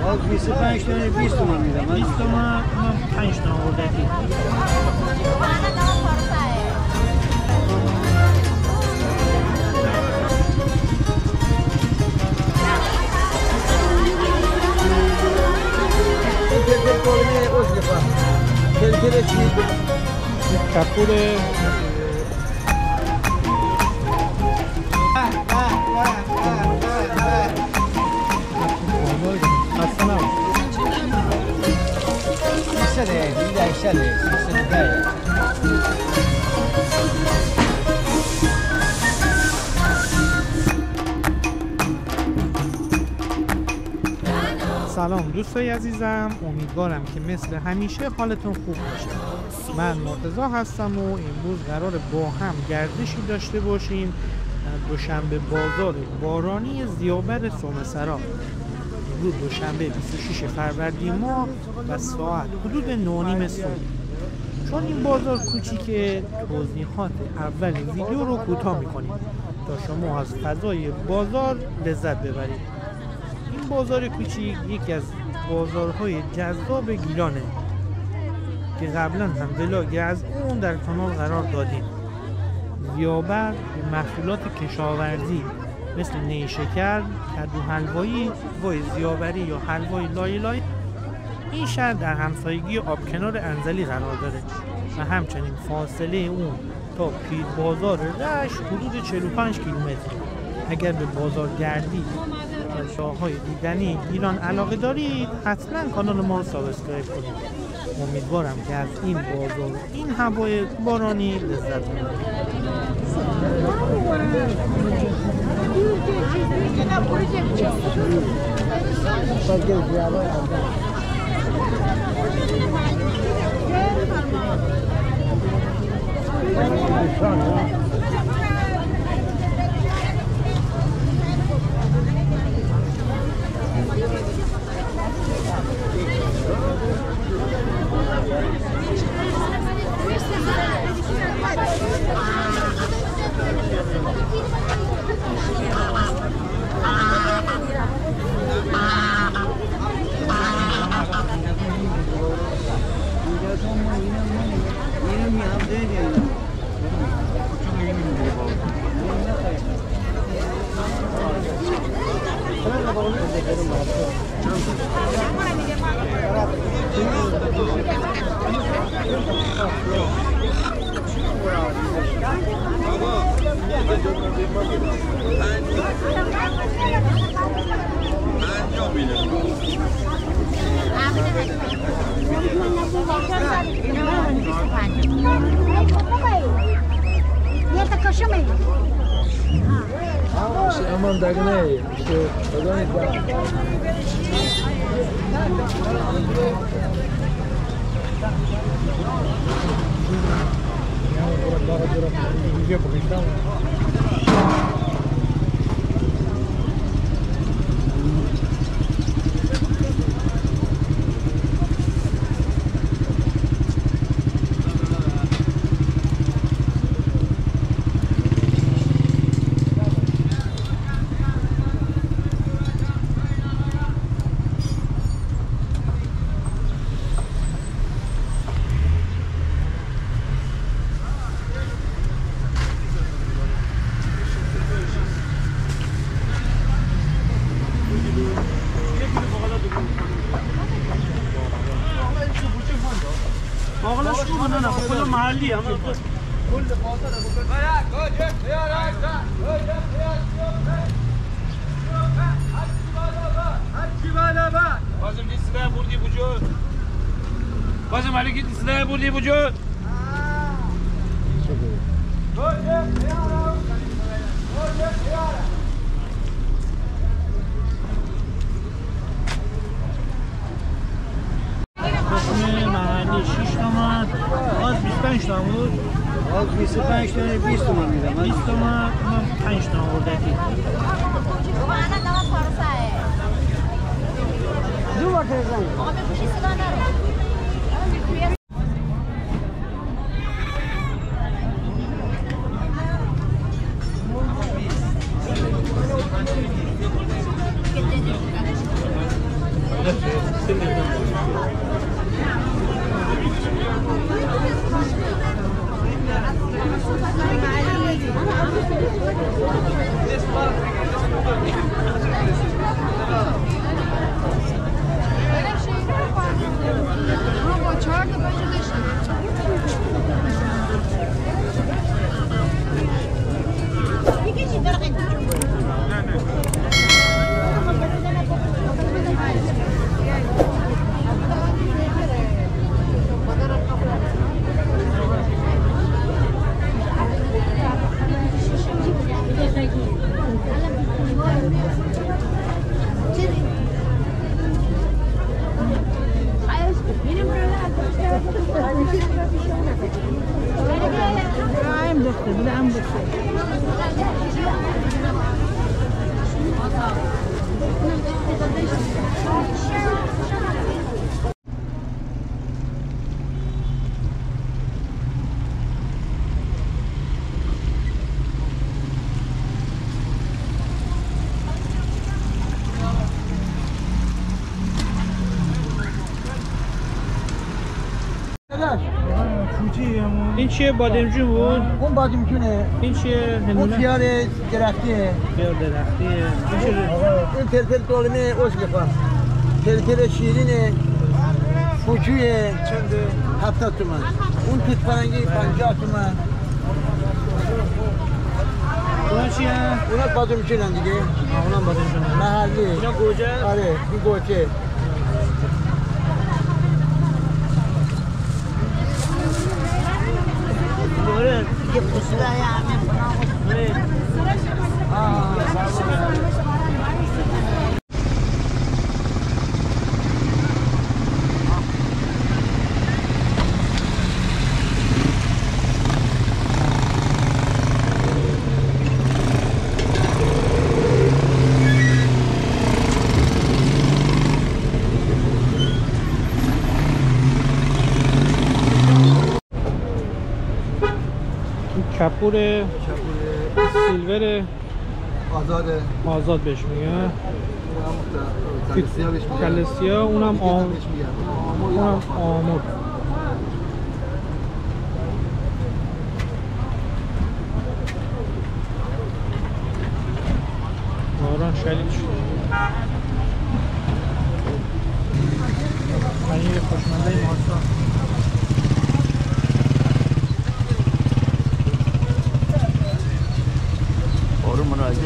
باز 25 تا 20 تومن میدم. 20 تومن 5 تا آوردی. کپور سلام دوستای عزیزم، امیدوارم که مثل همیشه حالتون خوب باشه. من مرتضی هستم و امروز قرار با هم گردشی داشته باشیم دوشنبه بازار بارانی زیابر سومسرا. امروز دوشنبه 26 فروردین ماه و ساعت حدود 9:30 صبح. چون این بازار کوچیکه، توضیحات اول ویدیو رو کوتاه میکنیم تا شما از فضای بازار لذت ببرید. این بازار کوچیک یکی از بازارهای جذاب گیلانه که قبلا هم ولاگی از اون در کانال قرار دادیم. زیابر به محصولات کشاورزی مثل نیشکر، کدو حلوایی، حلوای زیابری یا حلوای لایلای این شهر در همسایگی آبکنار انزلی قرار داره و همچنین فاصله اون تا پیر بازار رشت حدود 45 کیلومتر. اگر به بازار گردی و جاهای دیدنی ایران علاقه دارید حتما کانال ما رو سابسکرایب کنید. امیدوارم که از این بازار این هوای بارانی لذت ببرید. Aman dagene işte odan محلی هم کل بازم دیسته بردی وجود بازم علیکی دیسته بردی وجود محلی 6 تومن باز 25 تومن بود باز 25 تا 20 تومن میدم 20 تومن 5 تومن آوردی دو وقت زنگ آقا بگوشی صدا نرو این چیه بادمجون بود؟ اون بادمجونه. این چیه؟ اون خیار درختیه. خیار درختیه. این چیه؟ این فلفل قلمه اوش میخوام. فلفل شیرینه. فوچویه. چنده؟ 70 تومن. اون توت فرنگی 50 تومن. اونا چیه؟ اونا بادمجون هم دیگه. اونا بادمجون محلی. اینا گوجه؟ آره این گوجه. یه پوسته همه کپور سیلور آزاده. آزاد بهش میگه. کلسیا بهش میگن. کلسیا اونم اونم آمور. باران شدید شد. پنیر خوشمزه ماسا. آروم مناجه.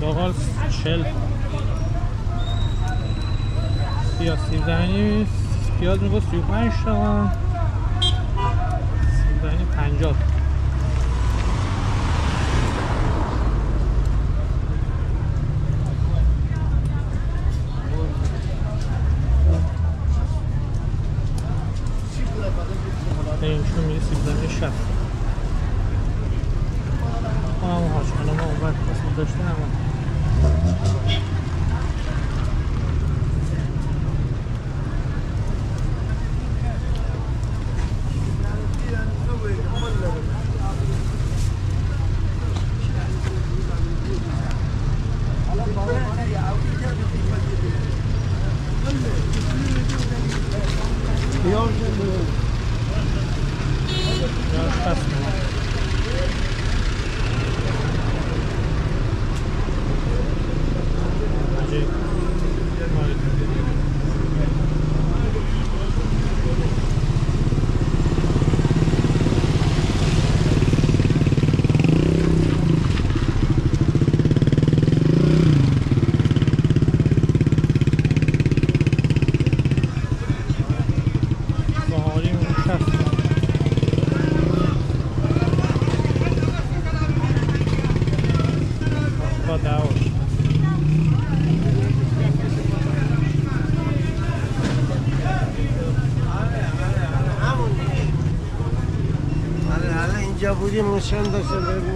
داغال 40 پیاز سیب زمینی پیاز میگه 35 تومن سیب زمینی 50 اینشون میگه سیب زمینی 60 اونم هاچکنه ما اون وقت قسمت داشته همون اینجا بودیم اون چند دسته بگو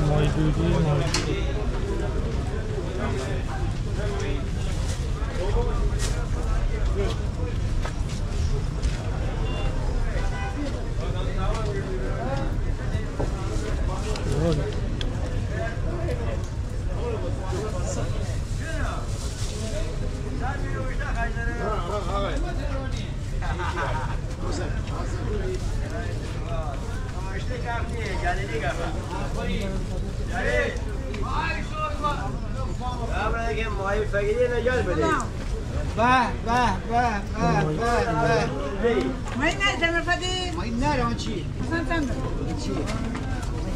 مایدودی مایدودی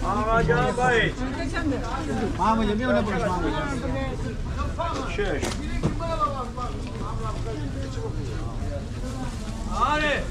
آقا جا باید محمد جا میونه برش محمد شش آره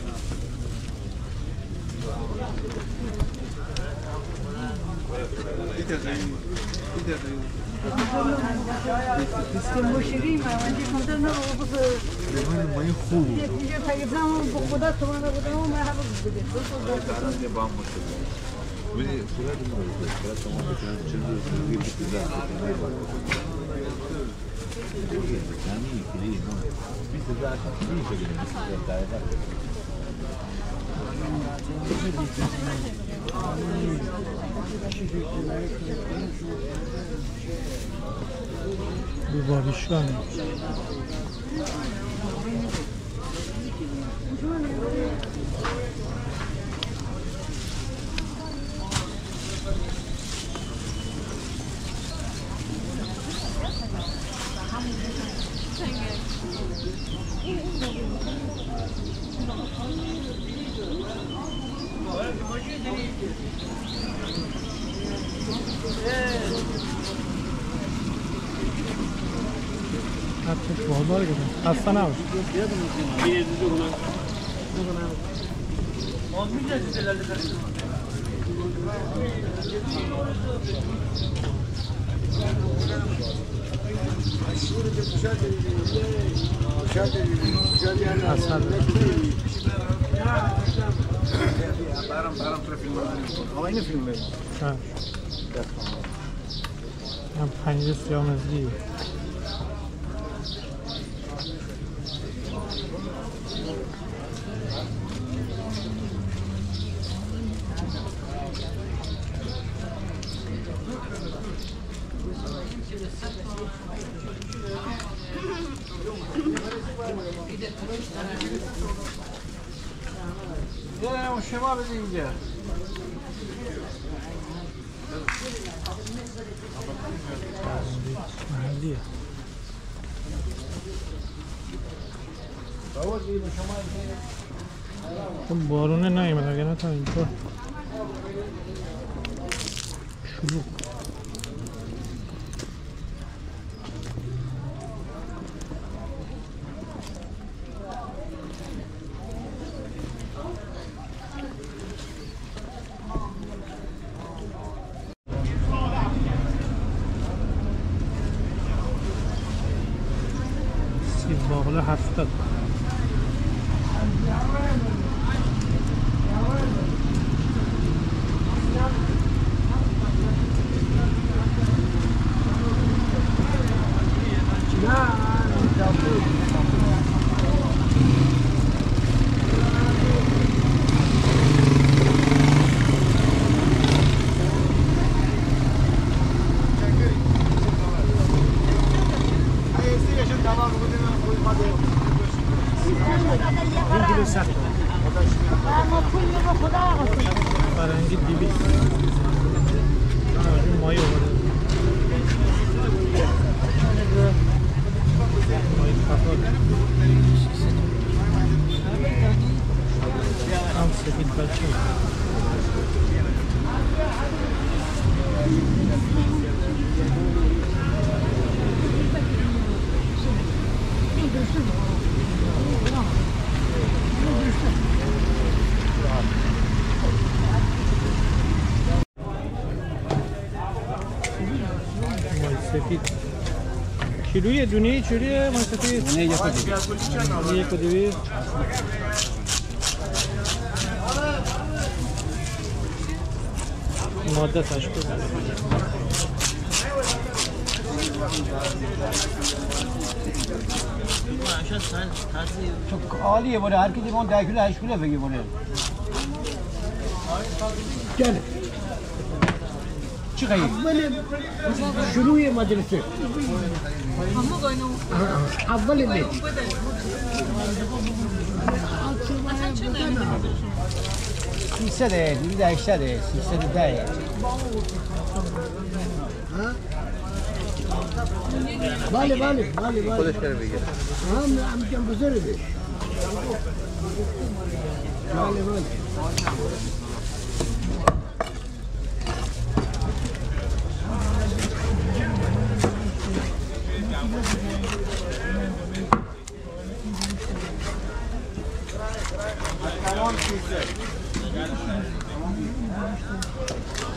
بیباریشان حتی بازار گفتم خسته نباش اصلا هم پنجه سیاه مزدی یه شما بده اینجا محلیه خب بارونه نایمد اگه نه تا اینطور شلوغ سیب باقلا 70 tamam bugün uyumadı. سفید کیلوی دونه چوریه ما سفید؟ دونه 1.2 1.2 ماده تشکیل çok عالیه بوده هر کی دیگه 10 کیلو 8 کیلو بگی بوده Gel. چی خیلی Benim şuruye medrese. Avval ne? 300 280 310 Vale, vale, vale, vale. خودش کرده بگیر. هم کم بزرگه. Vale, vale.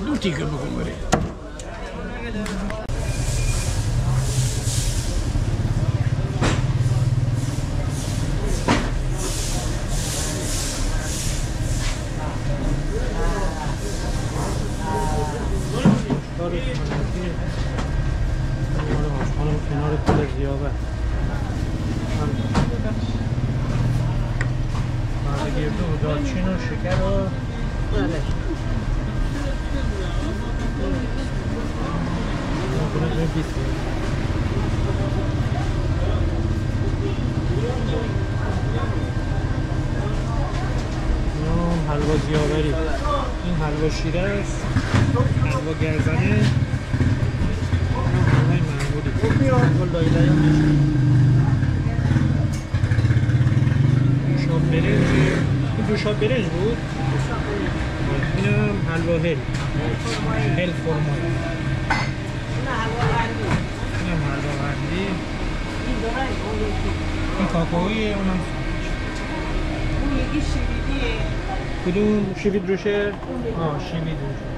دو تیکه بکن بره. کنار پل زیابه گرده و دالچین و شکر و حلوا زیابری این حلوا شیره است حلوا گرزنه حلوای معمولی حلوا لایلای هم دوشاب برنج این دوشاب برنج بود این هم حلوا هل فرمای این هم حلوا قندی این کاکاویه اونم کدوم شیوید روشه؟ شیوید روشه